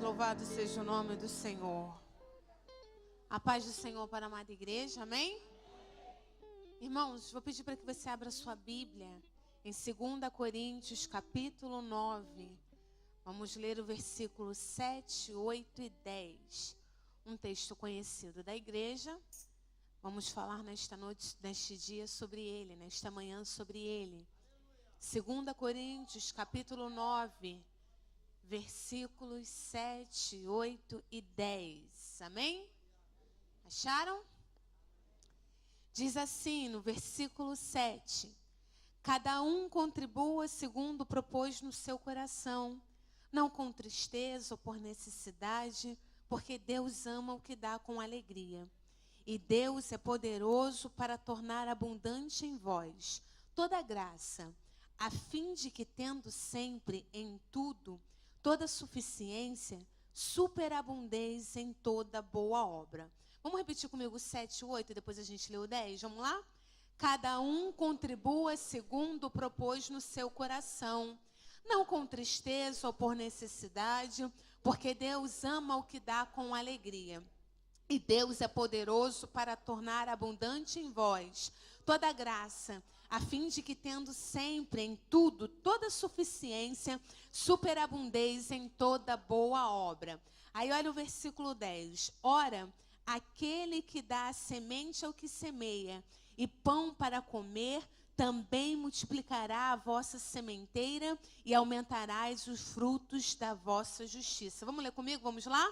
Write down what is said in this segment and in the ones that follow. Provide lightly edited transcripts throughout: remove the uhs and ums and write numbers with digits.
Louvado seja o nome do Senhor. A paz do Senhor para a amada igreja, amém? Irmãos, vou pedir para que você abra sua Bíblia em 2 Coríntios, capítulo 9. Vamos ler o versículo 7, 8 e 10. Um texto conhecido da igreja. Vamos falar nesta noite, neste dia sobre ele, nesta manhã sobre ele. 2 Coríntios, capítulo 9, versículos 7, 8 e 10. Amém? Acharam? Diz assim no versículo 7. Cada um contribua segundo propôs no seu coração, não com tristeza ou por necessidade, porque Deus ama o que dá com alegria. E Deus é poderoso para tornar abundante em vós toda graça, a fim de que, tendo sempre em tudo toda suficiência, superabundeis em toda boa obra. Vamos repetir comigo o 7 e 8, depois a gente lê o 10, vamos lá? Cada um contribua segundo propôs no seu coração, não com tristeza ou por necessidade, porque Deus ama o que dá com alegria. E Deus é poderoso para tornar abundante em vós toda graça, a fim de que, tendo sempre em tudo toda suficiência, superabundeis em toda boa obra. Aí olha o versículo 10. Ora, aquele que dá a semente ao que semeia e pão para comer, também multiplicará a vossa sementeira e aumentarás os frutos da vossa justiça. Vamos ler comigo? Vamos lá?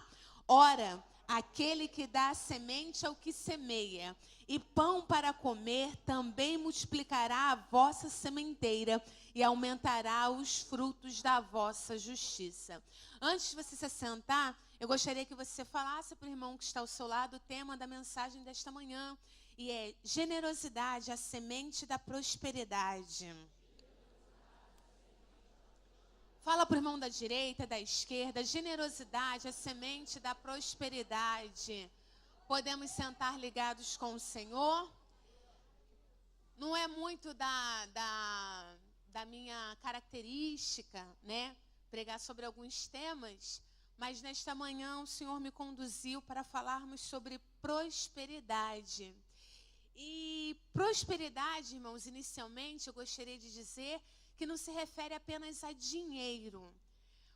Ora, aquele que dá a semente ao que semeia e pão para comer, também multiplicará a vossa sementeira e aumentará os frutos da vossa justiça. Antes de você se assentar, eu gostaria que você falasse para o irmão que está ao seu lado o tema da mensagem desta manhã. E é generosidade, a semente da prosperidade. Fala para o irmão da direita, da esquerda, generosidade, a semente da prosperidade. Podemos sentar ligados com o Senhor. Não é muito da minha característica, né? Pregar sobre alguns temas, mas nesta manhã o Senhor me conduziu para falarmos sobre prosperidade. E prosperidade, irmãos, inicialmente eu gostaria de dizer que não se refere apenas a dinheiro.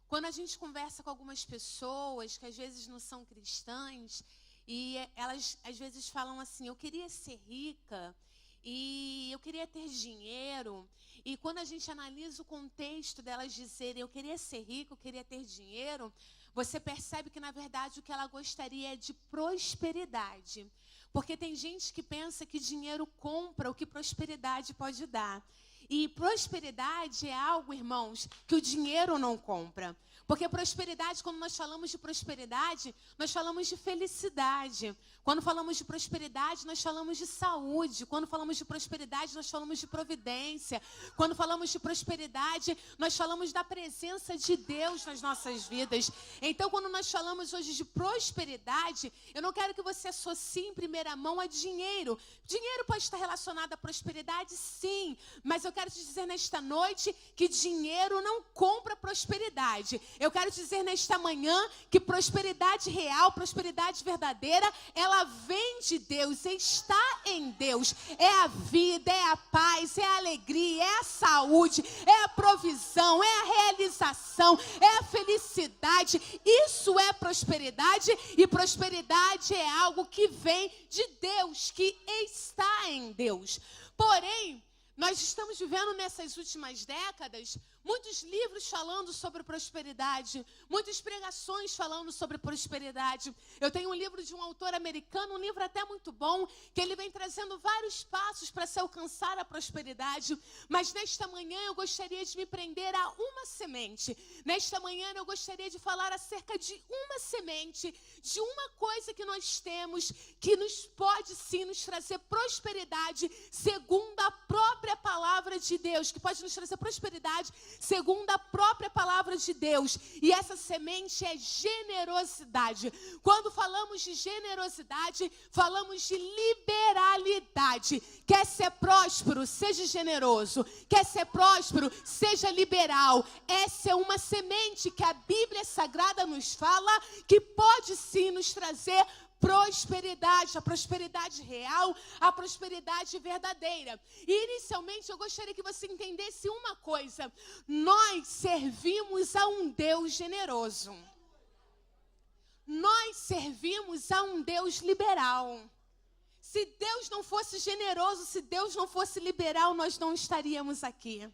Quando a gente conversa com algumas pessoas que às vezes não são cristãs, e elas às vezes falam assim, eu queria ser rica, e eu queria ter dinheiro, e quando a gente analisa o contexto delas dizerem, eu queria ser rico, eu queria ter dinheiro, você percebe que na verdade o que ela gostaria é de prosperidade. Porque tem gente que pensa que dinheiro compra o que prosperidade pode dar. E prosperidade é algo, irmãos, que o dinheiro não compra. Porque prosperidade, quando nós falamos de prosperidade, nós falamos de felicidade. Quando falamos de prosperidade, nós falamos de saúde. Quando falamos de prosperidade, nós falamos de providência. Quando falamos de prosperidade, nós falamos da presença de Deus nas nossas vidas. Então, quando nós falamos hoje de prosperidade, eu não quero que você associe em primeira mão a dinheiro. Dinheiro pode estar relacionado à prosperidade, sim. Mas eu quero te dizer nesta noite que dinheiro não compra prosperidade. Eu quero te dizer nesta manhã que prosperidade real, prosperidade verdadeira, ela vem de Deus, está em Deus. É a vida, é a paz, é a alegria, é a saúde, é a provisão, é a realização, é a felicidade. Isso é prosperidade, e prosperidade é algo que vem de Deus, que está em Deus. Porém, nós estamos vivendo nessas últimas décadas muitos livros falando sobre prosperidade, muitas pregações falando sobre prosperidade. Eu tenho um livro de um autor americano, um livro até muito bom, que ele vem trazendo vários passos para se alcançar a prosperidade. Mas nesta manhã eu gostaria de me prender a uma semente. Nesta manhã eu gostaria de falar acerca de uma semente, de uma coisa que nós temos, que nos pode sim nos trazer prosperidade, segundo a própria palavra de Deus, que pode nos trazer prosperidade segundo a própria palavra de Deus. E essa semente é generosidade. Quando falamos de generosidade, falamos de liberalidade. Quer ser próspero? Seja generoso. Quer ser próspero? Seja liberal. Essa é uma semente que a Bíblia Sagrada nos fala que pode sim nos trazer prosperidade, a prosperidade real, a prosperidade verdadeira. E inicialmente eu gostaria que você entendesse uma coisa: nós servimos a um Deus generoso. Nós servimos a um Deus liberal. Se Deus não fosse generoso, se Deus não fosse liberal, nós não estaríamos aqui.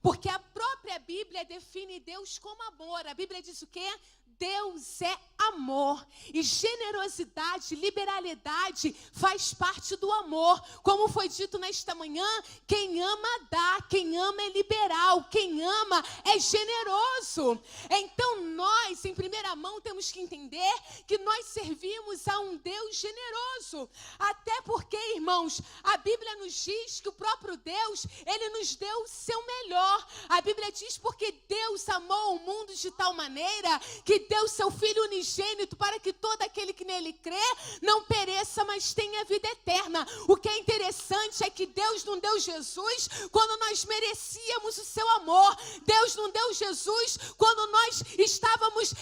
Porque a própria Bíblia define Deus como amor. A Bíblia diz o quê? Deus é amor. E generosidade, liberalidade faz parte do amor. Como foi dito nesta manhã, quem ama dá, quem ama é liberal, quem ama é generoso. Então nós, em primeira mão, temos que entender que nós servimos a um Deus generoso. Até porque, irmãos, a Bíblia nos diz que o próprio Deus, Ele nos deu o seu melhor. A Bíblia diz porque Deus amou o mundo de tal maneira que deu seu Filho unigênito para que todo aquele que nele crê não pereça, mas tenha vida eterna. O que é interessante é que Deus não deu Jesus quando nós merecíamos o seu amor. Deus não deu Jesus quando nós estávamos,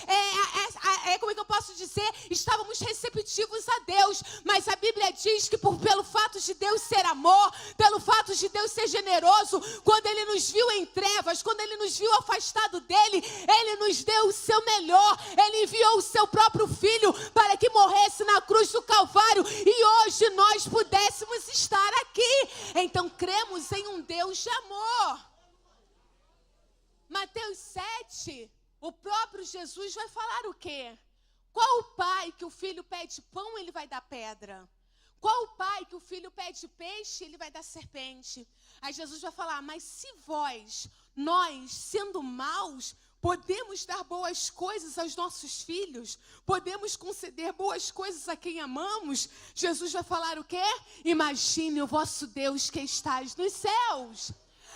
como é que eu posso dizer? Estávamos receptivos a Deus. Mas a Bíblia diz que pelo fato de Deus ser amor, pelo fato de Deus ser generoso, quando Ele nos viu em trevas, quando Ele nos viu afastado dEle, Ele nos deu o seu melhor. Ele enviou o seu próprio Filho para que morresse na cruz do Calvário e hoje nós pudéssemos estar aqui. Então cremos em um Deus de amor. Mateus 7, o próprio Jesus vai falar o quê? Qual o pai que o filho pede pão, ele vai dar pedra? Qual o pai que o filho pede peixe, ele vai dar serpente? Aí Jesus vai falar, mas se nós, sendo maus, podemos dar boas coisas aos nossos filhos, podemos conceder boas coisas a quem amamos, Jesus vai falar o quê? Imagine o vosso Deus que estás nos céus.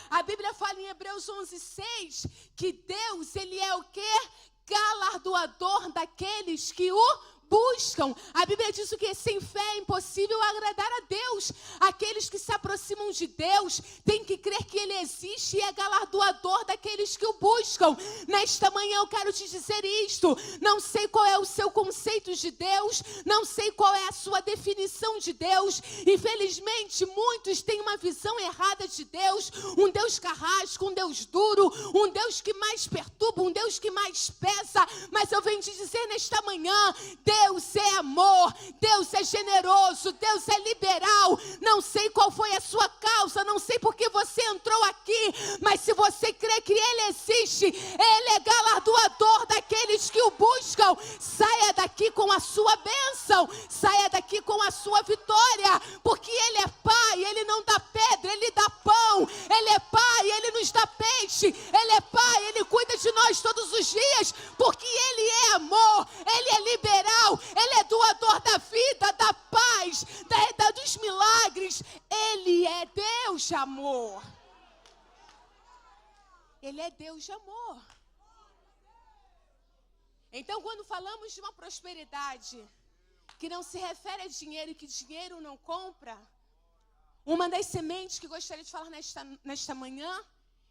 A Bíblia fala em Hebreus 11:6 que Deus, Ele é o quê? Galardoador daqueles que o buscam. A Bíblia diz o que? Sem fé é impossível agradar a Deus. Aqueles que se aproximam de Deus têm que crer que Ele existe e é galardoador daqueles que o buscam. Nesta manhã eu quero te dizer isto. Não sei qual é o seu conceito de Deus, não sei qual é a sua definição de Deus. Infelizmente, muitos têm uma visão errada de Deus. Um Deus carrasco, um Deus duro, um Deus que mais perturba, um Deus que mais pesa. Mas eu venho te dizer nesta manhã, Deus é amor, Deus é generoso, Deus é liberal. Não sei qual foi a sua causa, não sei por que você entrou aqui, mas se você crê que Ele existe, Ele é galardoador daqueles que o buscam. Saia daqui com a sua bênção, saia daqui com a sua vitória, porque Ele é Pai, Ele não dá pedra, Ele dá pão. Ele é Pai, Ele nos dá peixe. Ele é Pai, Ele cuida de nós todos os dias, porque Ele é amor, Ele é liberal. Ele é doador da vida, da paz, dos milagres. Ele é Deus de amor. Ele é Deus de amor. Então, quando falamos de uma prosperidade que não se refere a dinheiro e que dinheiro não compra, uma das sementes que gostaria de falar nesta manhã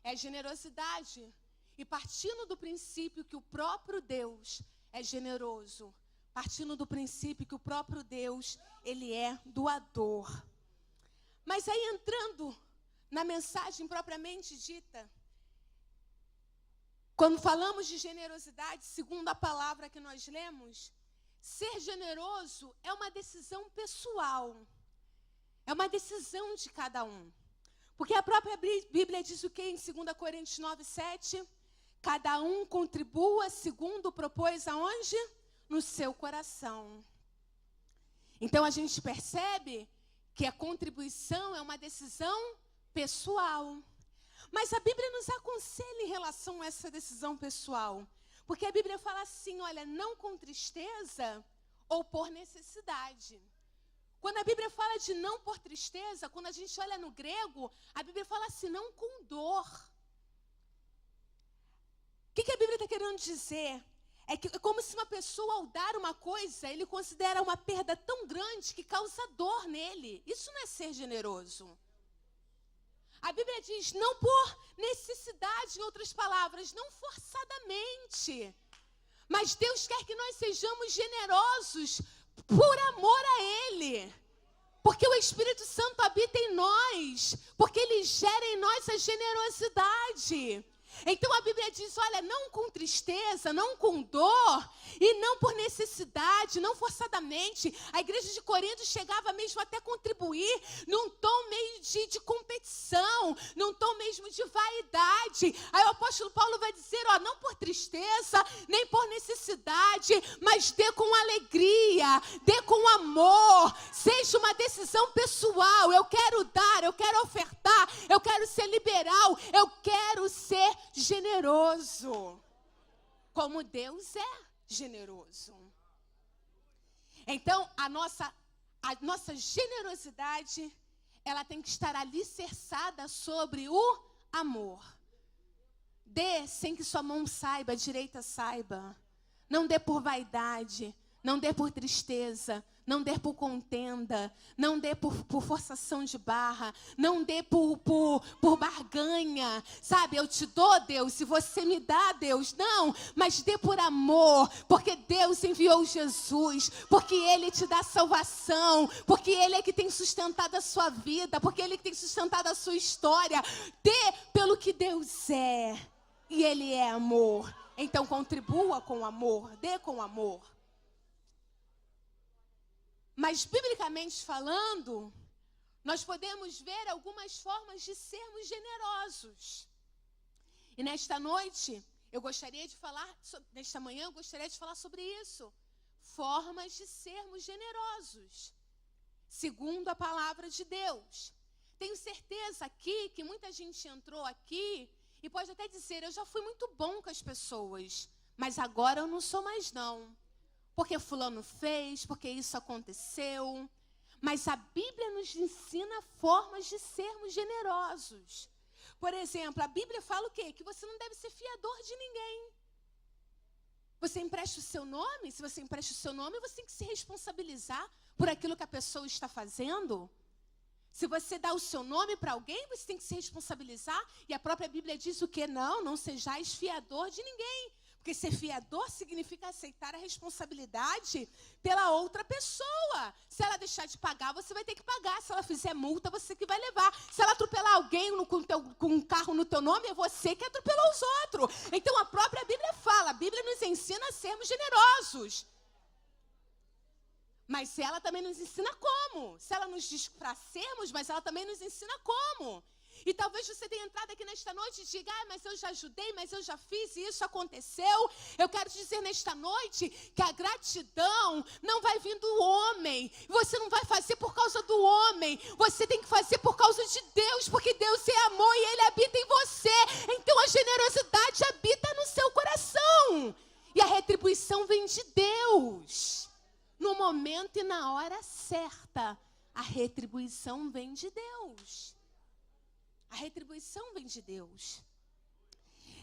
é generosidade. E partindo do princípio que o próprio Deus é generoso, partindo do princípio que o próprio Deus, Ele é doador. Mas aí entrando na mensagem propriamente dita, quando falamos de generosidade, segundo a palavra que nós lemos, ser generoso é uma decisão pessoal. É uma decisão de cada um. Porque a própria Bíblia diz o quê em 2 Coríntios 9:7? Cada um contribua segundo propôs aonde? No seu coração. Então a gente percebe que a contribuição é uma decisão pessoal. Mas a Bíblia nos aconselha em relação a essa decisão pessoal. Porque a Bíblia fala assim, olha, não com tristeza ou por necessidade. Quando a Bíblia fala de não por tristeza, quando a gente olha no grego, a Bíblia fala assim, não com dor. O que a Bíblia está querendo dizer? É como se uma pessoa, ao dar uma coisa, ele considera uma perda tão grande que causa dor nele. Isso não é ser generoso. A Bíblia diz, não por necessidade, em outras palavras, não forçadamente. Mas Deus quer que nós sejamos generosos por amor a Ele. Porque o Espírito Santo habita em nós. Porque Ele gera em nós a generosidade. Então a Bíblia diz, olha, não com tristeza, não com dor, e não por necessidade, não forçadamente. A igreja de Corinto chegava mesmo até contribuir num tom meio de competição, num tom mesmo de vaidade. Aí o apóstolo Paulo vai dizer, ó, não por tristeza, nem por necessidade, mas dê com alegria, dê com amor. Seja uma decisão pessoal, eu quero dar, eu quero ofertar, eu quero ser liberal, eu quero ser generoso, como Deus é generoso. Então, a nossa generosidade, ela tem que estar alicerçada sobre o amor. Dê sem que sua mão saiba, a direita saiba. Não dê por vaidade, não dê por tristeza, não dê por contenda, não dê por forçação de barra, não dê por barganha, sabe? Eu te dou, Deus, se você me dá, Deus. Não, mas dê por amor, porque Deus enviou Jesus, porque Ele te dá salvação, porque Ele é que tem sustentado a sua vida, porque Ele que tem sustentado a sua história. Dê pelo que Deus é, e Ele é amor. Então contribua com amor, dê com amor. Mas, biblicamente falando, nós podemos ver algumas formas de sermos generosos. E nesta noite, nesta manhã, eu gostaria de falar sobre isso. Formas de sermos generosos, segundo a palavra de Deus. Tenho certeza aqui que muita gente entrou aqui e pode até dizer, eu já fui muito bom com as pessoas, mas agora eu não sou mais não. Porque fulano fez, porque isso aconteceu. Mas a Bíblia nos ensina formas de sermos generosos. Por exemplo, a Bíblia fala o quê? Que você não deve ser fiador de ninguém. Você empresta o seu nome? Se você empresta o seu nome, você tem que se responsabilizar por aquilo que a pessoa está fazendo. Se você dá o seu nome para alguém, você tem que se responsabilizar. E a própria Bíblia diz o quê? Não sejais fiador de ninguém. Porque ser fiador significa aceitar a responsabilidade pela outra pessoa. Se ela deixar de pagar, você vai ter que pagar. Se ela fizer multa, você que vai levar. Se ela atropelar alguém com um carro no teu nome, é você que atropelou os outros. Então a própria Bíblia fala, a Bíblia nos ensina a sermos generosos. Mas ela também nos ensina como. Se ela nos diz para sermos, mas ela também nos ensina como. E talvez você tenha entrado aqui nesta noite e diga, mas eu já ajudei, mas eu já fiz e isso aconteceu. Eu quero te dizer nesta noite que a gratidão não vai vir do homem. Você não vai fazer por causa do homem. Você tem que fazer por causa de Deus, porque Deus é amor e Ele habita em você. Então a generosidade habita no seu coração. E a retribuição vem de Deus. No momento e na hora certa, a retribuição vem de Deus. A retribuição vem de Deus.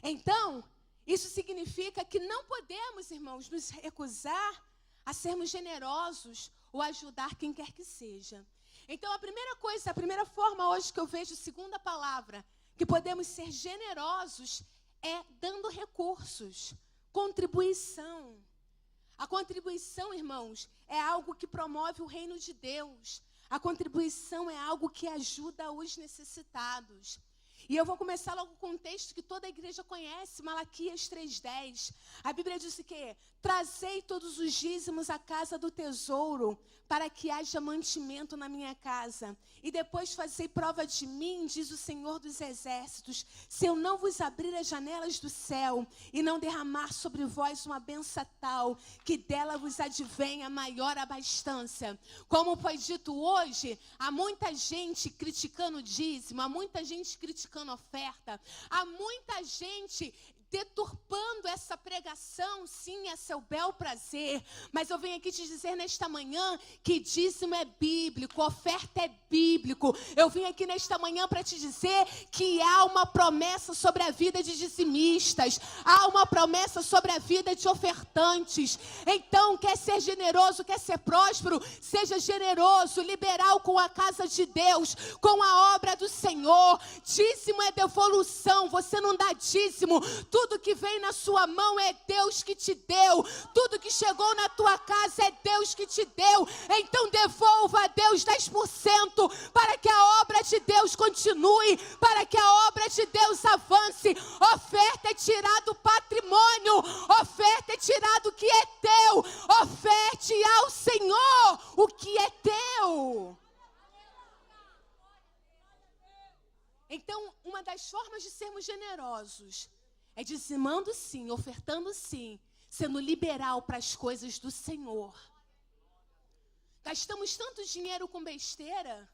Então, isso significa que não podemos, irmãos, nos recusar a sermos generosos ou ajudar quem quer que seja. Então, a primeira forma hoje que eu vejo, segundo a palavra, que podemos ser generosos é dando recursos, contribuição. A contribuição, irmãos, é algo que promove o reino de Deus. A contribuição é algo que ajuda os necessitados. E eu vou começar logo com um texto que toda a igreja conhece, Malaquias 3:10. A Bíblia diz o quê? Trazei todos os dízimos à casa do tesouro, para que haja mantimento na minha casa. E depois fazei prova de mim, diz o Senhor dos Exércitos, se eu não vos abrir as janelas do céu e não derramar sobre vós uma benção tal, que dela vos advenha maior abastança. Como foi dito hoje, há muita gente criticando o dízimo, há muita gente criticando a oferta, há muita gente deturpando essa pregação, sim, é seu bel prazer, mas eu venho aqui te dizer nesta manhã que dízimo é bíblico, oferta é bíblico. Eu vim aqui nesta manhã para te dizer que há uma promessa sobre a vida de dizimistas, há uma promessa sobre a vida de ofertantes. Então, quer ser generoso, quer ser próspero, seja generoso, liberal com a casa de Deus, com a obra do Senhor. Dízimo é devolução, você não dá dízimo. Tudo que vem na sua mão é Deus que te deu. Tudo que chegou na tua casa é Deus que te deu. Então devolva a Deus 10% para que a obra de Deus continue, para que a obra de Deus avance. Oferta é tirar do patrimônio, oferta é tirar do que é teu. Oferte ao Senhor o que é teu. Então, uma das formas de sermos generosos é dizimando sim, ofertando sim, sendo liberal para as coisas do Senhor. Gastamos tanto dinheiro com besteira,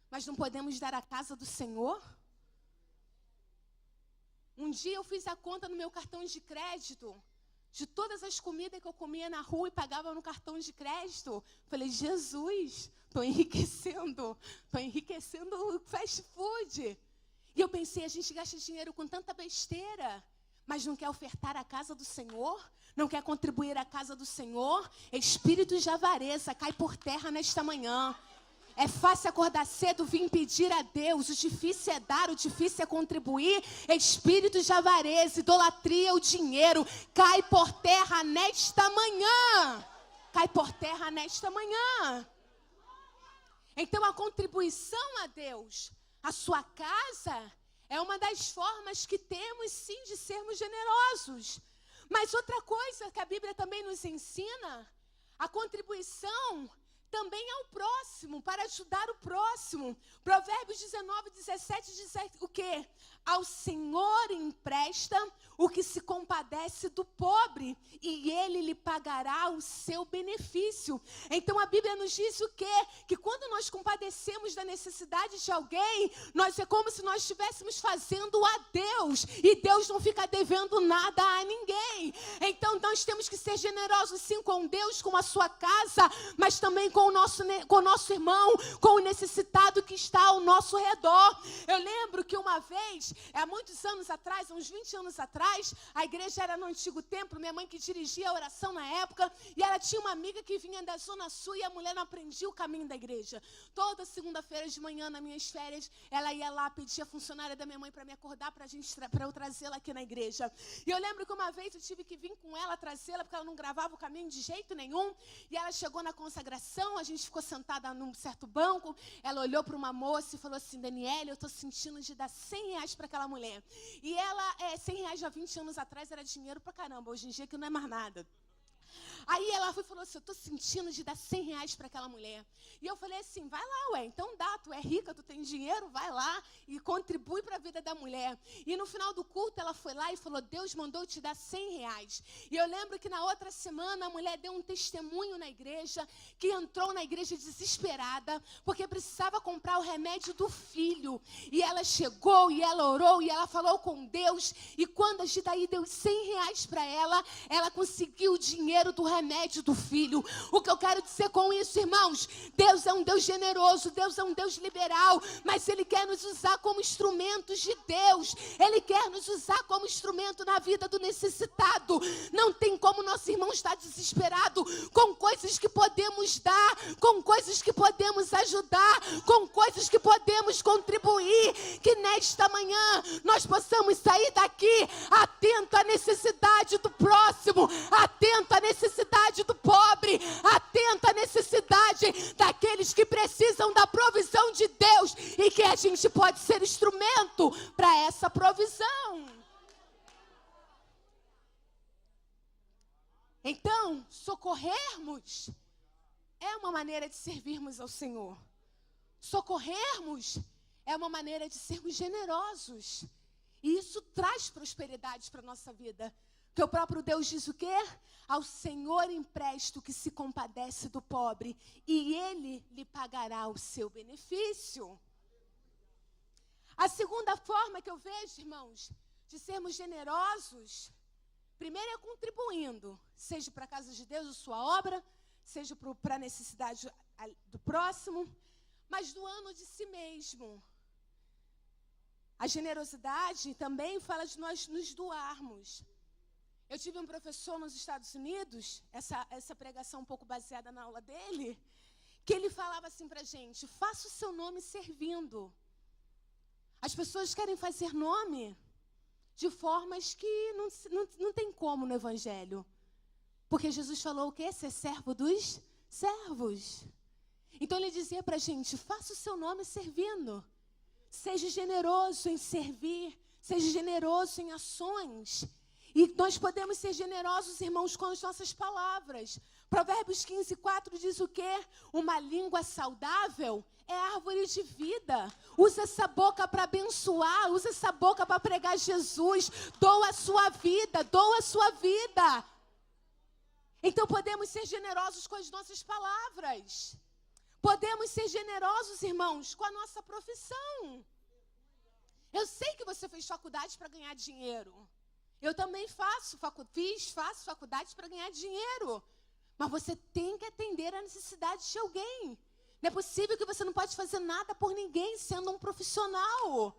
mas não podemos dar à casa do Senhor? Um dia eu fiz a conta no meu cartão de crédito, de todas as comidas que eu comia na rua e pagava no cartão de crédito. Falei, Jesus, estou enriquecendo o fast food. E eu pensei, a gente gasta dinheiro com tanta besteira, mas não quer ofertar a casa do Senhor? Não quer contribuir à casa do Senhor? Espírito de avareza, cai por terra nesta manhã. É fácil acordar cedo, vir pedir a Deus. O difícil é dar, o difícil é contribuir. Espírito de avareza, idolatria, o dinheiro, cai por terra nesta manhã. Cai por terra nesta manhã. Então a contribuição a Deus, a sua casa, é uma das formas que temos sim de sermos generosos. Mas outra coisa que a Bíblia também nos ensina, a contribuição também ao próximo, para ajudar o próximo. Provérbios 19:17 diz o quê? Ao Senhor empresta o que se compadece do pobre, e Ele lhe pagará o seu benefício. Então a Bíblia nos diz o quê? Que quando nós compadecemos da necessidade de alguém, é como se nós estivéssemos fazendo a Deus, e Deus não fica devendo nada a ninguém. Então nós temos que ser generosos sim com Deus, com a sua casa, mas também com o nosso irmão, com o necessitado que está ao nosso redor. Eu lembro que uma vez, há muitos anos atrás, uns 20 anos atrás, a igreja era no antigo templo, minha mãe que dirigia a oração na época, e ela tinha uma amiga que vinha da Zona Sul, e a mulher não aprendia o caminho da igreja. Toda segunda-feira de manhã, nas minhas férias, ela ia lá pedir a funcionária da minha mãe para me acordar, para eu trazê-la aqui na igreja. E eu lembro que uma vez eu tive que vir com ela, trazê-la, porque ela não gravava o caminho de jeito nenhum, e ela chegou na consagração, a gente ficou sentada num certo banco, ela olhou para uma moça e falou assim, Daniela, eu estou sentindo de dar R$100 para aquela mulher. E ela, R$100 há 20 anos atrás era dinheiro pra caramba, hoje em dia que não é mais nada. Aí ela foi e falou assim, eu tô sentindo de dar R$100 para aquela mulher. E eu falei assim, vai lá, ué, então dá, tu é rica, tu tem dinheiro, vai lá e contribui para a vida da mulher. E no final do culto ela foi lá e falou, Deus mandou te dar R$100. E eu lembro que na outra semana a mulher deu um testemunho na igreja, que entrou na igreja desesperada, porque precisava comprar o remédio do filho. E ela chegou e ela orou e ela falou com Deus. E quando a Gidaí deu R$100 para ela, ela conseguiu o dinheiro do remédio do filho. O que eu quero dizer com isso, irmãos, Deus é um Deus generoso, Deus é um Deus liberal, mas Ele quer nos usar como instrumentos de Deus. Ele quer nos usar como instrumento na vida do necessitado. Não tem como nosso irmão estar desesperado com coisas que podemos dar, com coisas que podemos ajudar, com coisas que podemos contribuir. Que nesta manhã nós possamos sair daqui atento à necessidade do próximo, atento à necessidade do pobre, atento à necessidade daqueles que precisam da provisão de Deus e que a gente pode ser instrumento para essa provisão. Então, socorrermos é uma maneira de servirmos ao Senhor. Socorrermos é uma maneira de sermos generosos. E isso traz prosperidade para a nossa vida. Porque o próprio Deus diz o quê? Ao Senhor empresta o que se compadece do pobre, e Ele lhe pagará o seu benefício. A segunda forma que eu vejo, irmãos, de sermos generosos, primeiro é contribuindo, seja para a casa de Deus, a sua obra, seja para a necessidade do próximo, mas doando de si mesmo. A generosidade também fala de nós nos doarmos. Eu tive um professor nos Estados Unidos, essa pregação um pouco baseada na aula dele, que ele falava assim para a gente: faça o seu nome servindo. As pessoas querem fazer nome de formas que não tem como no Evangelho. Porque Jesus falou o quê? Ser servo dos servos. Então ele dizia para a gente: faça o seu nome servindo. Seja generoso em servir, seja generoso em ações. E nós podemos ser generosos, irmãos, com as nossas palavras. Provérbios 15:4 diz o quê? Uma língua saudável é árvore de vida. Usa essa boca para abençoar, usa essa boca para pregar Jesus. Doa a sua vida, doa a sua vida. Então podemos ser generosos com as nossas palavras. Podemos ser generosos, irmãos, com a nossa profissão. Eu sei que você fez faculdade para ganhar dinheiro. Eu também faço faculdade para ganhar dinheiro. Mas você tem que atender a necessidade de alguém. Não é possível que você não pode fazer nada por ninguém sendo um profissional.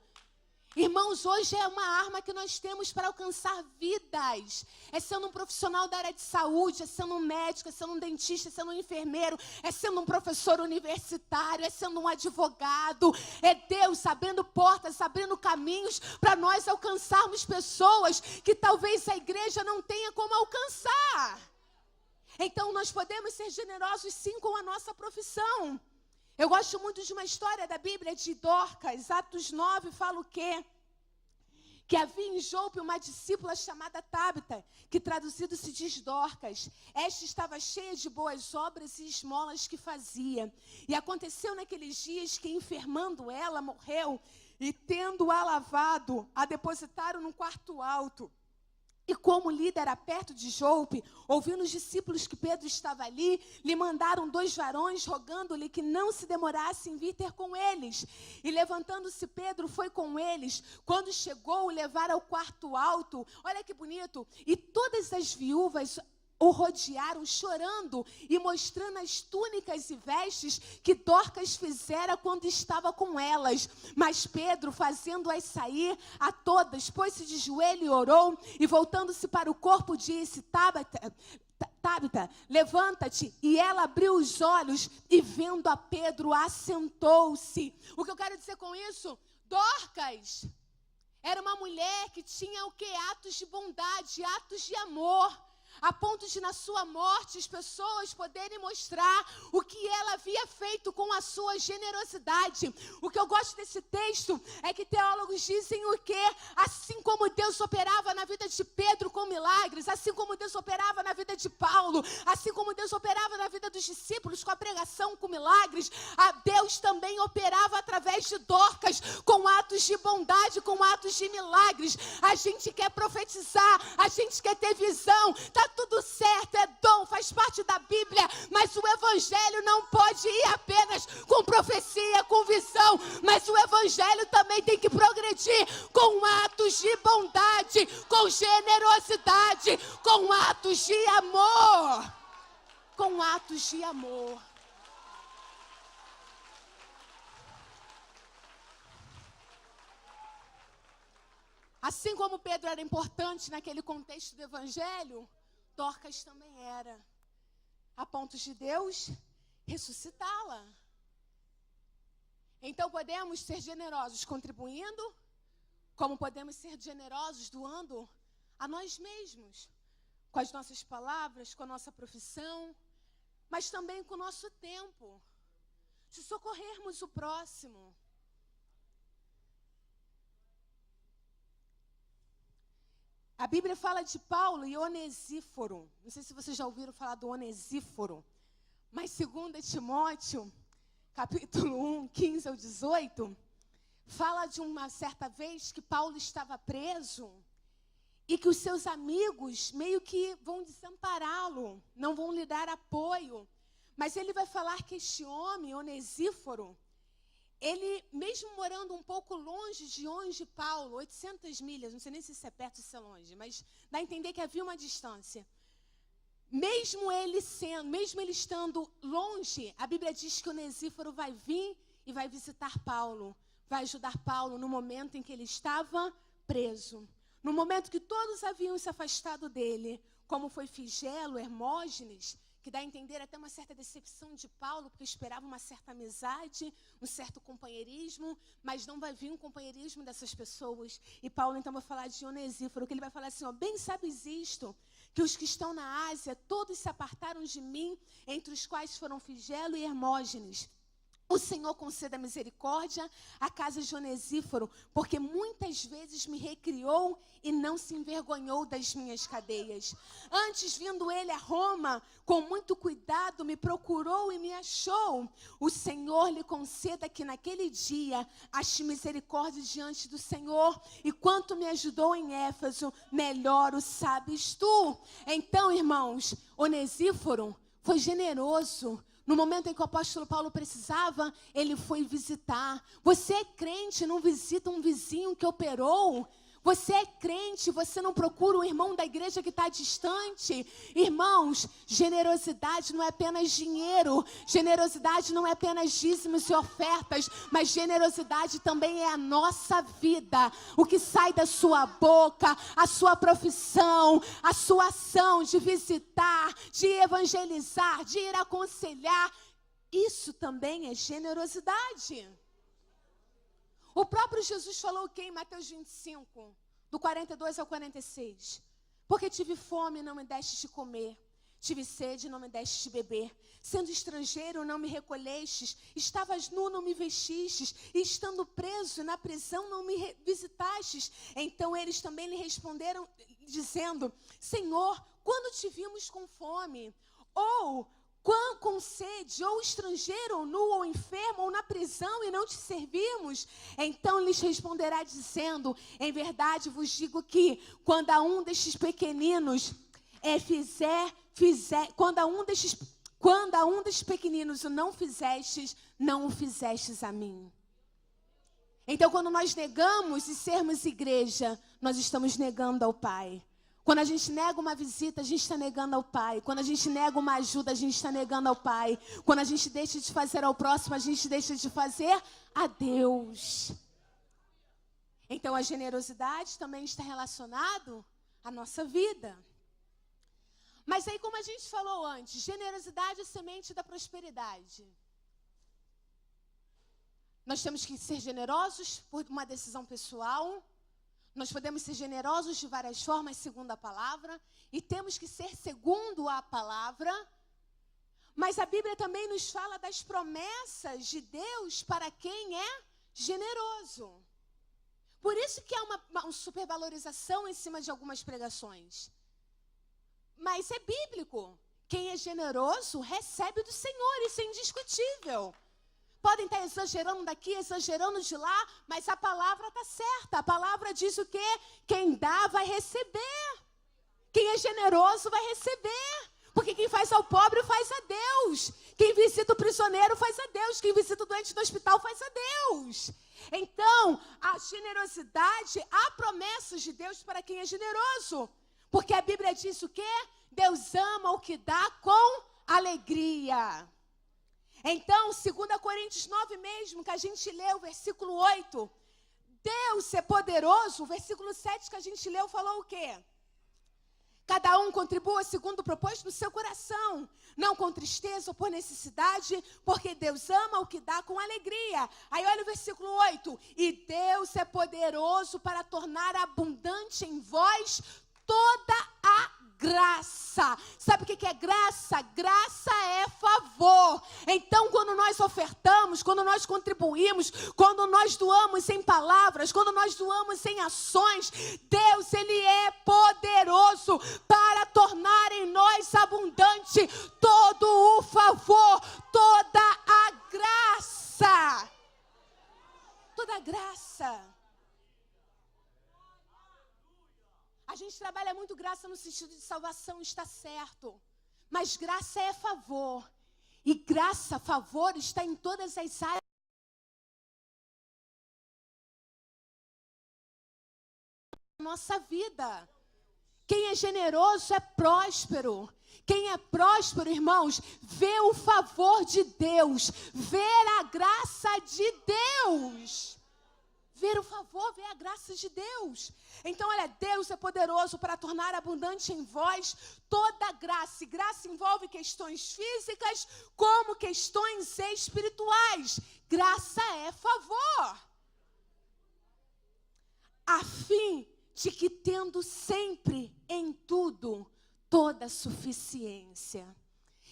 Irmãos, hoje é uma arma que nós temos para alcançar vidas. É sendo um profissional da área de saúde, é sendo um médico, é sendo um dentista, é sendo um enfermeiro, é sendo um professor universitário, é sendo um advogado. É Deus abrindo portas, abrindo caminhos para nós alcançarmos pessoas que talvez a igreja não tenha como alcançar. Então nós podemos ser generosos sim com a nossa profissão. Eu gosto muito de uma história da Bíblia de Dorcas. Atos 9 fala o quê? Que havia em Jope uma discípula chamada Tábita, que traduzido se diz Dorcas. Esta estava cheia de boas obras e esmolas que fazia. E aconteceu naqueles dias que, enfermando ela, morreu, e tendo-a lavado, a depositaram num quarto alto. E como Lida era perto de Jope, ouvindo os discípulos que Pedro estava ali, lhe mandaram 2 varões, rogando-lhe que não se demorasse em vir ter com eles. E levantando-se Pedro, foi com eles. Quando chegou, o levaram ao quarto alto. Olha que bonito. E todas as viúvas o rodearam, chorando e mostrando as túnicas e vestes que Dorcas fizera quando estava com elas. Mas Pedro, fazendo-as sair a todas, pôs-se de joelho e orou, e voltando-se para o corpo disse: Tábita, levanta-te. E ela abriu os olhos e, vendo a Pedro, assentou-se. O que eu quero dizer com isso? Dorcas era uma mulher que tinha o quê? Atos de bondade, atos de amor, a ponto de, na sua morte, as pessoas poderem mostrar o que ela havia feito com a sua generosidade. O que eu gosto desse texto é que teólogos dizem o quê? Assim como Deus operava na vida de Pedro com milagres, assim como Deus operava na vida de Paulo, assim como Deus operava na vida dos discípulos com a pregação, com milagres, a Deus também operava através de Dorcas, com atos de bondade, com atos de milagres. A gente quer profetizar, a gente quer ter visão, está tudo certo, é dom, faz parte da Bíblia, mas o Evangelho não pode ir apenas com profecia, com visão, mas o Evangelho também tem que progredir com atos de bondade, com generosidade, com atos de amor. Com atos de amor. Assim como Pedro era importante naquele contexto do Evangelho, Dorcas também era, a ponto de Deus ressuscitá-la. Então podemos ser generosos contribuindo, como podemos ser generosos doando a nós mesmos, com as nossas palavras, com a nossa profissão, mas também com o nosso tempo, de socorrermos o próximo. A Bíblia fala de Paulo e Onesíforo. Não sei se vocês já ouviram falar do Onesíforo. Mas 2 Timóteo, capítulo 1, 15 ao 18, fala de uma certa vez que Paulo estava preso e que os seus amigos meio que vão desampará-lo, não vão lhe dar apoio. Mas ele vai falar que este homem, Onesíforo, ele, mesmo morando um pouco longe de onde Paulo, 800 milhas, não sei nem se isso é perto ou se é longe, mas dá a entender que havia uma distância. Mesmo ele estando longe, a Bíblia diz que Onesíforo vai vir e vai visitar Paulo, vai ajudar Paulo no momento em que ele estava preso. No momento que todos haviam se afastado dele, como foi Figelo, Hermógenes, que dá a entender até uma certa decepção de Paulo, porque esperava uma certa amizade, um certo companheirismo, mas não vai vir um companheirismo dessas pessoas. E Paulo então vai falar de Onesíforo, que ele vai falar assim, ó, bem sabes isto, que os que estão na Ásia, todos se apartaram de mim, entre os quais foram Figelo e Hermógenes. O Senhor conceda misericórdia à casa de Onesíforo, porque muitas vezes me recriou e não se envergonhou das minhas cadeias. Antes, vindo ele a Roma, com muito cuidado, me procurou e me achou. O Senhor lhe conceda que naquele dia ache misericórdia diante do Senhor. E quanto me ajudou em Éfeso, melhor o sabes tu. Então, irmãos, Onesíforo foi generoso. No momento em que o apóstolo Paulo precisava, ele foi visitar. Você é crente, não visita um vizinho que operou? Você é crente, você não procura um irmão da igreja que está distante? Irmãos, generosidade não é apenas dinheiro. Generosidade não é apenas dízimos e ofertas. Mas generosidade também é a nossa vida. O que sai da sua boca, a sua profissão, a sua ação de visitar, de evangelizar, de ir aconselhar. Isso também é generosidade. O próprio Jesus falou o quê em Mateus 25, do 42 ao 46? Porque tive fome e não me destes de comer, tive sede e não me destes de beber, sendo estrangeiro não me recolhestes, estavas nu não me vestistes, e estando preso na prisão não me visitastes. Então eles também lhe responderam, dizendo, Senhor, quando te vimos com fome, ou com sede, ou estrangeiro, ou nu, ou enfermo, ou na prisão, e não te servimos? Então lhes responderá dizendo, em verdade vos digo que, quando a um destes pequeninos quando a um destes pequeninos o não fizestes, não o fizestes a mim. Então quando nós negamos e sermos igreja, nós estamos negando ao Pai. Quando a gente nega uma visita, a gente está negando ao Pai. Quando a gente nega uma ajuda, a gente está negando ao Pai. Quando a gente deixa de fazer ao próximo, a gente deixa de fazer a Deus. Então a generosidade também está relacionado à nossa vida. Mas aí, como a gente falou antes, generosidade é semente da prosperidade. Nós temos que ser generosos por uma decisão pessoal. Nós podemos ser generosos de várias formas, segundo a palavra, e temos que ser segundo a palavra. Mas a Bíblia também nos fala das promessas de Deus para quem é generoso. Por isso que há uma supervalorização em cima de algumas pregações. Mas é bíblico. Quem é generoso recebe do Senhor, isso é indiscutível. Podem estar exagerando daqui, exagerando de lá, mas a palavra está certa. A palavra diz o quê? Quem dá vai receber. Quem é generoso vai receber. Porque quem faz ao pobre faz a Deus. Quem visita o prisioneiro faz a Deus. Quem visita o doente no hospital faz a Deus. Então, a generosidade, há promessas de Deus para quem é generoso. Porque a Bíblia diz o quê? Deus ama o que dá com alegria. Então, 2 Coríntios 9 mesmo, que a gente leu, versículo 8. Deus é poderoso, o versículo 7 que a gente leu falou o quê? Cada um contribua segundo o propósito do seu coração, não com tristeza ou por necessidade, porque Deus ama o que dá com alegria. Aí olha o versículo 8. E Deus é poderoso para tornar abundante em vós toda a graça. Sabe o que é graça? Graça é favor. Então, quando nós ofertamos, quando nós contribuímos, quando nós doamos em palavras, quando nós doamos em ações, Deus, Ele é poderoso para tornar em nós abundante todo o favor, toda a graça. Toda a graça. A gente trabalha muito graça no sentido de salvação, está certo. Mas graça é favor. E graça, favor, está em todas as áreas. nossa vida. Quem é generoso é próspero. Quem é próspero, irmãos, vê o favor de Deus, vê a graça de Deus. Ver o favor, ver a graça de Deus. Então, olha, Deus é poderoso para tornar abundante em vós toda graça. E graça envolve questões físicas como questões espirituais. Graça é favor. A fim de que, tendo sempre em tudo toda suficiência.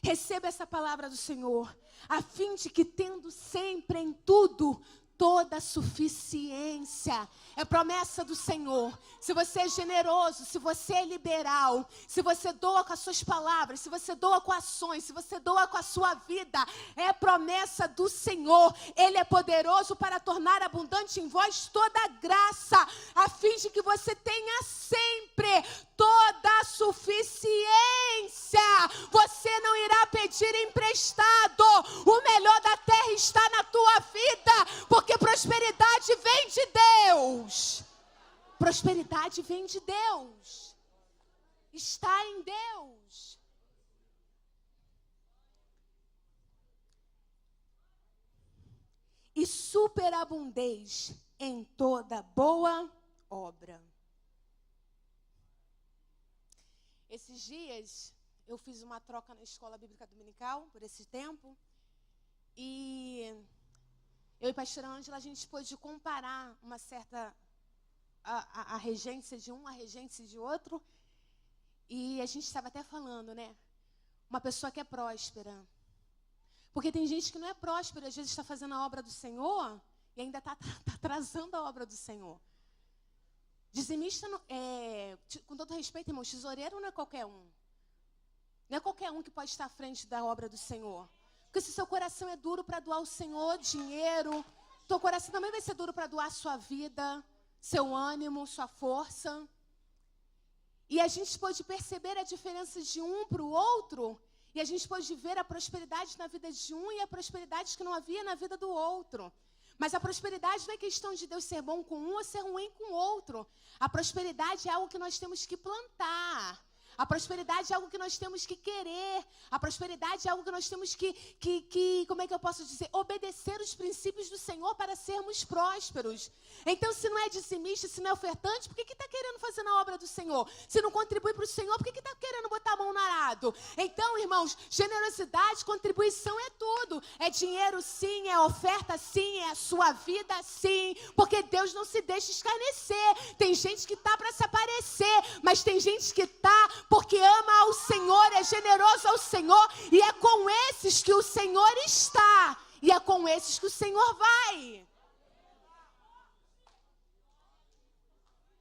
Receba essa palavra do Senhor. A fim de que, tendo sempre em tudo toda suficiência. É promessa do Senhor. Se você é generoso, se você é liberal, se você doa com as suas palavras, se você doa com ações, se você doa com a sua vida, é promessa do Senhor. Ele é poderoso para tornar abundante em vós toda graça, a fim de que você tenha sempre toda a suficiência. Você não irá pedir emprestado. O melhor da terra está na tua vida, porque prosperidade vem de Deus. Prosperidade vem de Deus. Está em Deus. E superabundez em toda boa obra. Esses dias eu fiz uma troca na escola bíblica dominical por esse tempo. E eu e a pastora Ângela, a gente pôde comparar uma certa a regência de um, a regência de outro. E a gente estava até falando, né? Uma pessoa que é próspera. Porque tem gente que não é próspera, às vezes está fazendo a obra do Senhor e ainda está atrasando a obra do Senhor. Dizimista, com todo respeito, irmãos, tesoureiro não é qualquer um. Não é qualquer um que pode estar à frente da obra do Senhor. Porque se seu coração é duro para doar ao Senhor dinheiro, seu coração também vai ser duro para doar sua vida, seu ânimo, sua força. E a gente pode perceber a diferença de um para o outro, e a gente pode ver a prosperidade na vida de um e a prosperidade que não havia na vida do outro. Mas a prosperidade não é questão de Deus ser bom com um ou ser ruim com o outro. A prosperidade é algo que nós temos que plantar. A prosperidade é algo que nós temos que querer. A prosperidade é algo que nós temos que como é que eu posso dizer? Obedecer os princípios do Senhor para sermos prósperos. Então, se não é dizimista, se não é ofertante, por que está querendo fazer na obra do Senhor? Se não contribui para o Senhor, por que está querendo botar a mão no arado? Então, irmãos, generosidade, contribuição é tudo. É dinheiro sim, é oferta sim, é a sua vida sim. Porque Deus não se deixa escarnecer. Tem gente que está para se aparecer, mas tem gente que está porque ama ao Senhor, é generoso ao Senhor, e é com esses que o Senhor está, e é com esses que o Senhor vai.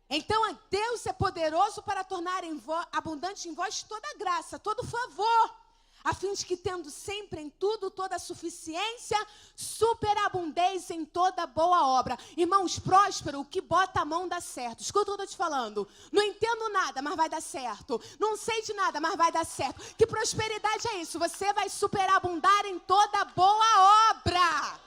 Então, Deus é poderoso para tornar abundante em vós toda graça, todo favor, a fim de que, tendo sempre em tudo toda a suficiência, superabundez em toda boa obra. Irmãos, próspero, o que bota a mão dá certo. Escuta o que eu estou te falando. Não entendo nada, mas vai dar certo. Não sei de nada, mas vai dar certo. Que prosperidade é isso? Você vai superabundar em toda boa obra.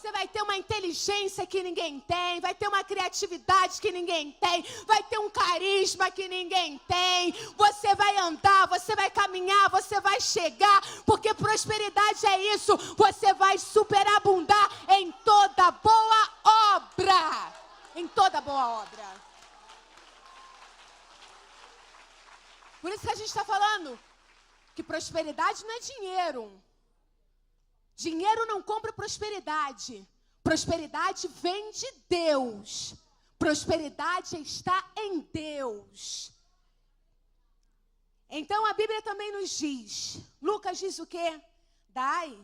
Você vai ter uma inteligência que ninguém tem, vai ter uma criatividade que ninguém tem, vai ter um carisma que ninguém tem. Você vai andar, você vai caminhar, você vai chegar, porque prosperidade é isso. Você vai superabundar em toda boa obra. Em toda boa obra. Por isso que a gente está falando que prosperidade não é dinheiro. Dinheiro não compra prosperidade. Prosperidade vem de Deus. Prosperidade está em Deus. Então a Bíblia também nos diz, Lucas diz o quê? Dai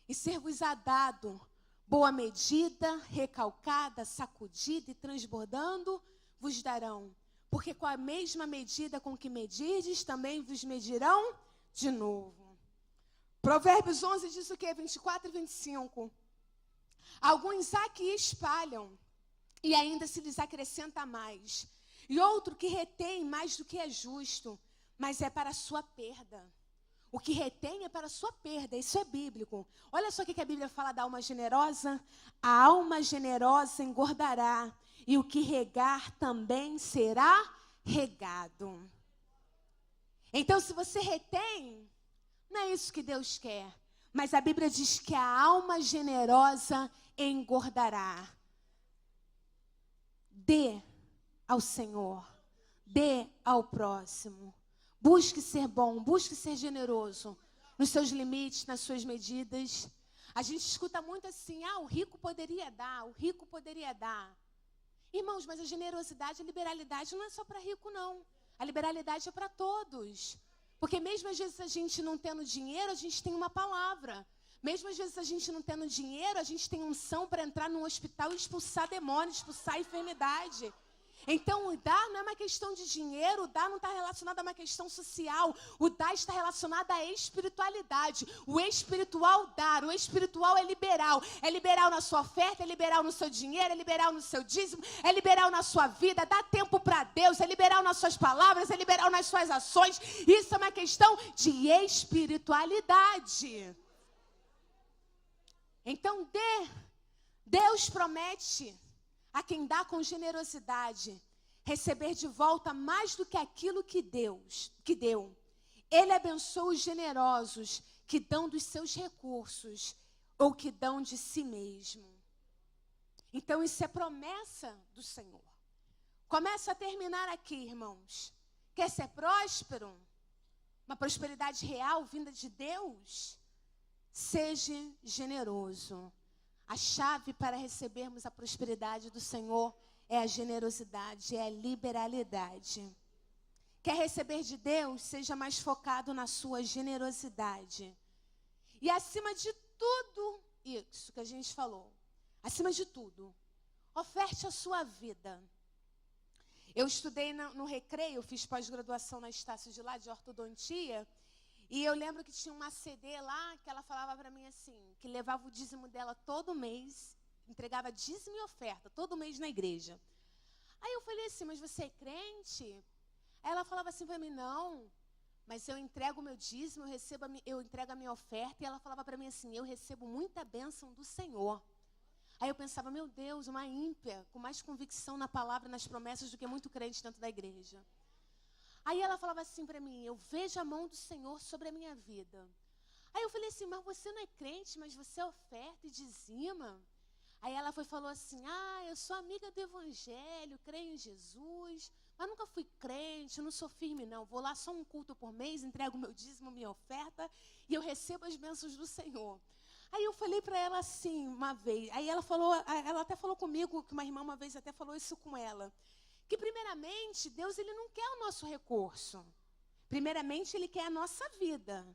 e ser-vos-á dado, boa medida, recalcada, sacudida e transbordando, vos darão. Porque com a mesma medida com que medirdes, também vos medirão de novo. Provérbios 11 diz o quê? 24 e 25. Alguns há que espalham, e ainda se lhes acrescenta mais. E outro que retém mais do que é justo, mas é para a sua perda. O que retém é para a sua perda, isso é bíblico. Olha só o que a Bíblia fala da alma generosa. A alma generosa engordará, e o que regar também será regado. Então, se você retém, não é isso que Deus quer. Mas a Bíblia diz que a alma generosa engordará. Dê ao Senhor, dê ao próximo. Busque ser bom, busque ser generoso nos seus limites, nas suas medidas. A gente escuta muito assim, o rico poderia dar, o rico poderia dar. Irmãos, mas a generosidade, a liberalidade não é só para rico, não. A liberalidade é para todos. Porque mesmo às vezes a gente não tendo dinheiro, a gente tem uma palavra. Mesmo às vezes a gente não tendo dinheiro, a gente tem unção para entrar num hospital e expulsar demônios, expulsar enfermidade. Então, o dar não é uma questão de dinheiro, o dar não está relacionado a uma questão social. O dar está relacionado à espiritualidade. O espiritual dar, o espiritual é liberal. É liberal na sua oferta, é liberal no seu dinheiro, é liberal no seu dízimo, é liberal na sua vida, dá tempo para Deus, é liberal nas suas palavras, é liberal nas suas ações. Isso é uma questão de espiritualidade. Então, Deus promete a quem dá com generosidade, receber de volta mais do que aquilo que deu. Ele abençoa os generosos que dão dos seus recursos ou que dão de si mesmo. Então isso é promessa do Senhor. Começa a terminar aqui, irmãos. Quer ser próspero? Uma prosperidade real vinda de Deus? Seja generoso. A chave para recebermos a prosperidade do Senhor é a generosidade, é a liberalidade. Quer receber de Deus? Seja mais focado na sua generosidade. E acima de tudo isso que a gente falou, acima de tudo, oferte a sua vida. Eu estudei no Recreio, fiz pós-graduação na Estácio de lá, de ortodontia. E eu lembro que tinha uma CD lá que ela falava para mim assim, que levava o dízimo dela todo mês, entregava dízimo e oferta todo mês na igreja. Aí eu falei assim, mas você é crente? Aí ela falava assim para mim, não, mas eu entrego o meu dízimo, eu entrego a minha oferta. E ela falava para mim assim, eu recebo muita bênção do Senhor. Aí eu pensava, meu Deus, uma ímpia, com mais convicção na palavra e nas promessas do que muito crente dentro da igreja. Aí ela falava assim para mim, eu vejo a mão do Senhor sobre a minha vida. Aí eu falei assim, mas você não é crente, mas você oferta e dizima. Aí ela falou assim, eu sou amiga do Evangelho, creio em Jesus, mas nunca fui crente, não sou firme não. Vou lá só um culto por mês, entrego meu dízimo, minha oferta e eu recebo as bênçãos do Senhor. Aí eu falei para ela assim uma vez, aí ela até falou comigo, que uma irmã uma vez até falou isso com ela. Que primeiramente, Deus ele não quer o nosso recurso. Primeiramente, Ele quer a nossa vida.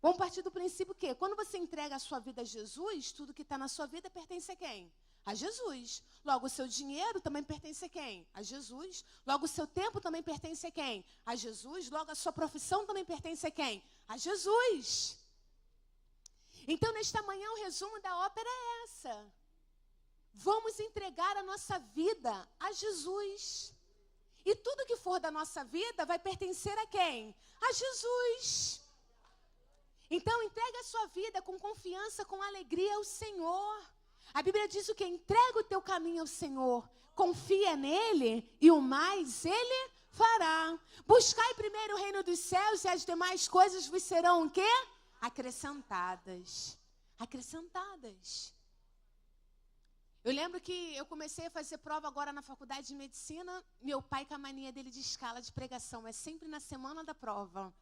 Vamos partir do princípio que, quando você entrega a sua vida a Jesus, tudo que está na sua vida pertence a quem? A Jesus. Logo, o seu dinheiro também pertence a quem? A Jesus. Logo, o seu tempo também pertence a quem? A Jesus. Logo, a sua profissão também pertence a quem? A Jesus. Então, nesta manhã, o resumo da ópera é essa. Vamos entregar a nossa vida a Jesus. E tudo que for da nossa vida vai pertencer a quem? A Jesus. Então, entregue a sua vida com confiança, com alegria ao Senhor. A Bíblia diz o que? Entrega o teu caminho ao Senhor. Confia nele e o mais Ele fará. Buscai primeiro o reino dos céus e as demais coisas vos serão o quê? Acrescentadas. Acrescentadas. Eu lembro que eu comecei a fazer prova agora na faculdade de medicina. Meu pai, com a mania dele de escala de pregação, é sempre na semana da prova.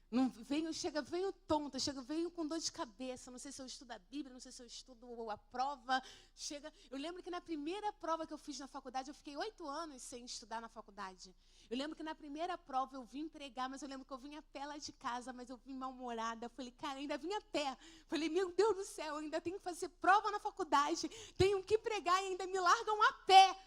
Não venho tonta, venho com dor de cabeça. Não sei se eu estudo a Bíblia, não sei se eu estudo a prova. Eu lembro que na primeira prova que eu fiz na faculdade, eu fiquei 8 anos sem estudar na faculdade. Eu lembro que na primeira prova eu vim pregar, mas eu lembro que eu vim a pé lá de casa, mas eu vim mal-humorada. Eu falei, cara, ainda vim a pé. Falei, meu Deus do céu, eu ainda tenho que fazer prova na faculdade, tenho que pregar e ainda me largam a pé.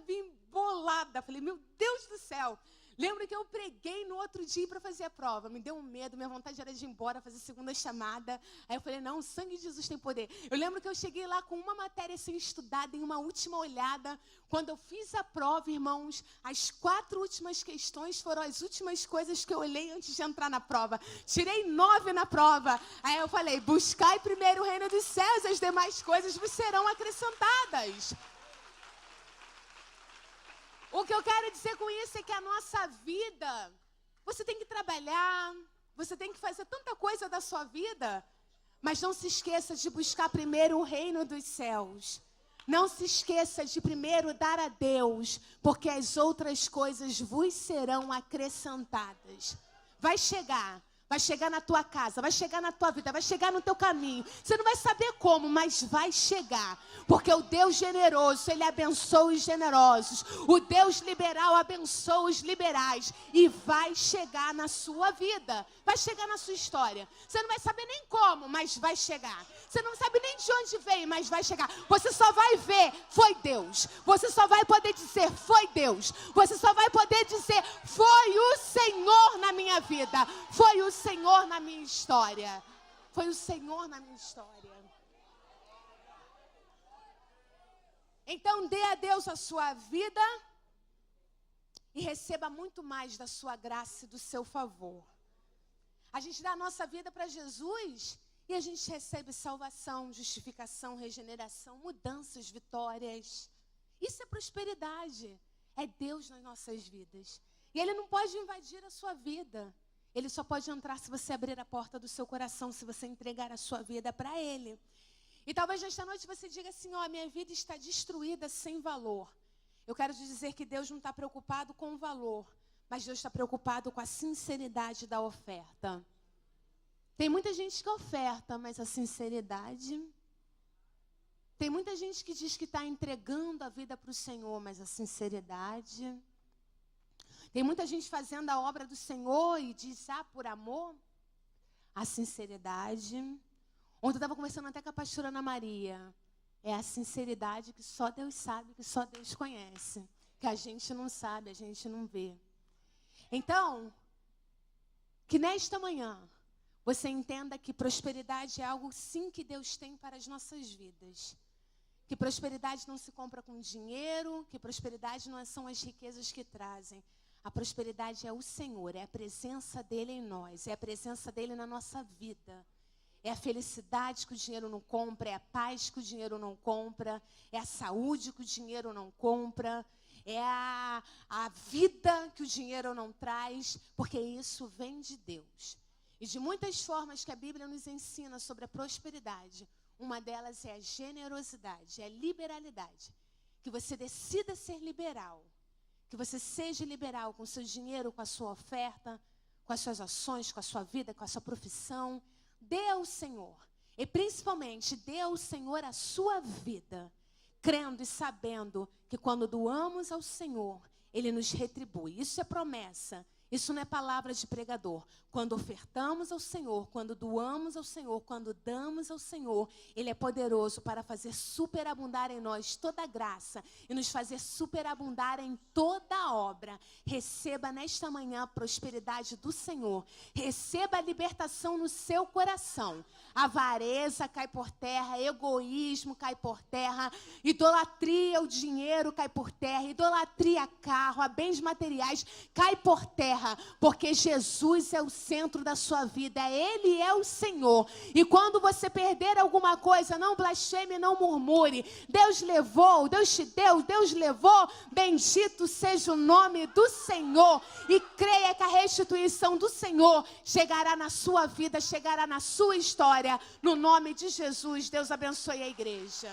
Vim bolada. Falei, meu Deus do céu. Lembro que eu preguei no outro dia para fazer a prova. Me deu um medo, minha vontade era de ir embora, fazer segunda chamada. Aí eu falei, não, o sangue de Jesus tem poder. Eu lembro que eu cheguei lá com uma matéria sem estudada, em uma última olhada. Quando eu fiz a prova, irmãos, as 4 últimas questões foram as últimas coisas que eu olhei antes de entrar na prova. Tirei 9 na prova. Aí eu falei, buscai primeiro o reino dos céus, as demais coisas vos serão acrescentadas. O que eu quero dizer com isso é que a nossa vida, você tem que trabalhar, você tem que fazer tanta coisa da sua vida, mas não se esqueça de buscar primeiro o reino dos céus. Não se esqueça de primeiro dar a Deus, porque as outras coisas vos serão acrescentadas. Vai chegar na tua casa, vai chegar na tua vida, vai chegar no teu caminho. Você não vai saber como, mas vai chegar. Porque o Deus generoso, Ele abençoa os generosos. O Deus liberal abençoa os liberais. E vai chegar na sua vida. Vai chegar na sua história. Você não vai saber nem como, mas vai chegar. Você não sabe nem de onde veio, mas vai chegar. Você só vai ver, foi Deus. Você só vai poder dizer, foi Deus. Você só vai poder dizer, foi o Senhor na minha vida. Foi o Senhor na minha história. Foi o Senhor na minha história. Então dê a Deus a sua vida e receba muito mais da sua graça e do seu favor. A gente dá a nossa vida para Jesus e a gente recebe salvação, justificação, regeneração, mudanças, vitórias. Isso é prosperidade. É Deus nas nossas vidas. E Ele não pode invadir a sua vida. Ele só pode entrar se você abrir a porta do seu coração, se você entregar a sua vida para Ele. E talvez nesta noite você diga assim, ó, minha vida está destruída sem valor. Eu quero te dizer que Deus não está preocupado com o valor, mas Deus está preocupado com a sinceridade da oferta. Tem muita gente que oferta, mas a sinceridade... Tem muita gente que diz que está entregando a vida para o Senhor, mas a sinceridade... Tem muita gente fazendo a obra do Senhor e diz, por amor, a sinceridade. Ontem eu estava conversando até com a pastora Ana Maria. É a sinceridade que só Deus sabe, que só Deus conhece. Que a gente não sabe, a gente não vê. Então, que nesta manhã você entenda que prosperidade é algo sim que Deus tem para as nossas vidas. Que prosperidade não se compra com dinheiro, que prosperidade não são as riquezas que trazem. A prosperidade é o Senhor, é a presença dEle em nós, é a presença dEle na nossa vida. É a felicidade que o dinheiro não compra, é a paz que o dinheiro não compra, é a saúde que o dinheiro não compra, é a vida que o dinheiro não traz, porque isso vem de Deus. E de muitas formas que a Bíblia nos ensina sobre a prosperidade, uma delas é a generosidade, é a liberalidade. Que você decida ser liberal. Que você seja liberal com o seu dinheiro, com a sua oferta, com as suas ações, com a sua vida, com a sua profissão. Dê ao Senhor. E principalmente, dê ao Senhor a sua vida. Crendo e sabendo que quando doamos ao Senhor, Ele nos retribui. Isso é promessa. Isso não é palavra de pregador. Quando ofertamos ao Senhor, quando doamos ao Senhor, quando damos ao Senhor, Ele é poderoso para fazer superabundar em nós toda a graça e nos fazer superabundar em toda a obra. Receba nesta manhã a prosperidade do Senhor. Receba a libertação no seu coração. A avareza cai por terra, egoísmo cai por terra, idolatria ao dinheiro cai por terra, idolatria a carro, a bens materiais cai por terra. Porque Jesus é o centro da sua vida, Ele é o Senhor. E quando você perder alguma coisa, não blasfeme, não murmure. Deus levou, Deus te deu, Deus levou. Bendito seja o nome do Senhor. E creia que a restituição do Senhor chegará na sua vida, chegará na sua história. No nome de Jesus, Deus abençoe a igreja.